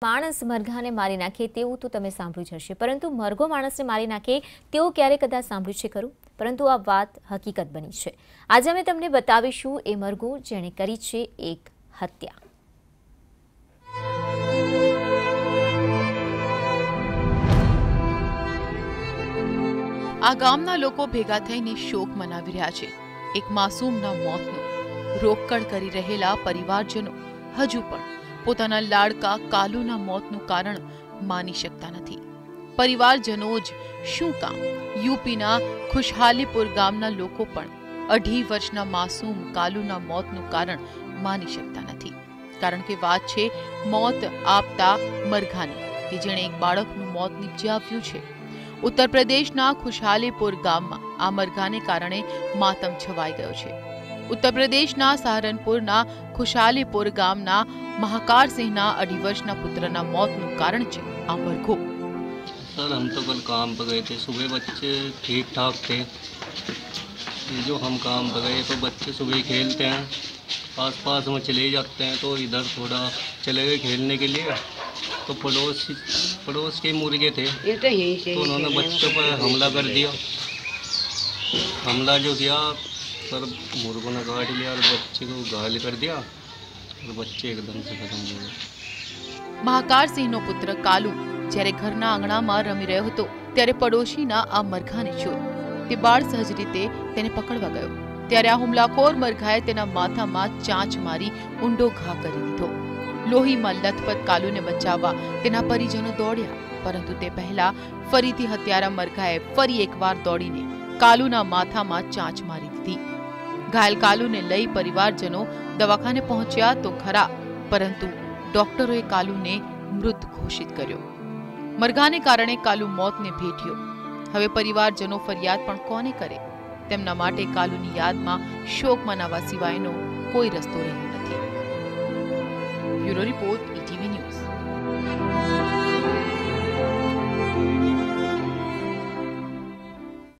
માણસ મરઘાને મારી નાખે તેવું તો તમે સાંભળ્યું જ હશે, પરંતુ મરઘો માણસને મારી નાખે તેવું ક્યારે કદાચ સાંભળ્યું છે ખરું? પરંતુ આ વાત હકીકત બની છે। આજે અમે તમને બતાવીશું એ મરઘો જેણે કરી છે એક હત્યા। આ ગામના લોકો ભેગા થઈને શોક મનાવી રહ્યા છે। એક માસૂમના મોતનો રોકડ કરી રહેલા પરિવારજનો હજુ પણ પોતાના લાડકા કાલુના મોતનું કારણ માની શકતા નથી। પરિવારજનો જ શું કામ યુપીના ખુશહાલીપુર ગામના લોકો પણ 2.5 વર્ષના માસૂમ કાલુના મોતનું કારણ માની શકતા નથી, કારણ કે વાત છે મોત આપતા મરઘાની કે જેણે એક બાળકનું મોત નિપજાવ્યું છે। ઉત્તર પ્રદેશના ખુશહાલીપુર ગામમાં આ મરઘાને કારણે માતમ છવાઈ ગયો છે। ઉત્તર પ્રદેશના સહારનપુરના ખુશહાલીપુર ગામના महाकार सिंहना 2.5 वर्षना पुत्रना मौतનું कारण છે આ મરઘો। सर हम तो कल काम पर गए थे, सुबह बच्चे ठीक ठाक थे। ये जो हम काम पर गए तो बच्चे सुबह खेलते हैं, पास पास में चले जाते हैं, तो इधर थोड़ा चले गए खेलने के लिए, तो पड़ोस के मुर्गे थे तो उन्होंने बच्चों पर हमला कर दिया। हमला जो किया सर मुर्गों ने काट लिया और बच्चे को घायल कर दिया और बच्चे एकदम से खत्म हो गए। महाकार सिंहનો પુત્ર કાલુ જ્યારે ઘરના આંગણામાં રમી રહ્યો હતો ત્યારે પડોશીના આ મરઘાને જોયો। તે બાળ સહજ રીતે તેને પકડવા ગયો ત્યારે આ હુમલાખોર મરઘાએ તેના માથામાં ચાંચ મારી ઊંડો ઘા કરી દીધો। લોહીમાં લથપથ કાલુને બચાવવા તેના પરિજનો દોડ્યા, પરંતુ તે પહેલા ફરીથી હત્યારા મરઘાએ ફરી એકવાર દોડીને કાલુના માથામાં ચાંચ મારી દીધી। ઘાયલ કાલુને લઈ પરિવારજનો દવાખાને પહોંચ્યા તો ખરા, પરંતુ ડોક્ટરોએ કાલુને મૃત ઘોષિત કર્યો। મરઘાને કારણે કાલુ મોતને ભેટ્યો। હવે પરિવારજનો ફરિયાદ પણ કોને કરે? તેમના માટે કાલુની યાદમાં શોક મનાવવા સિવાયનો કોઈ રસ્તો રહ્યો નથી। Bureau report.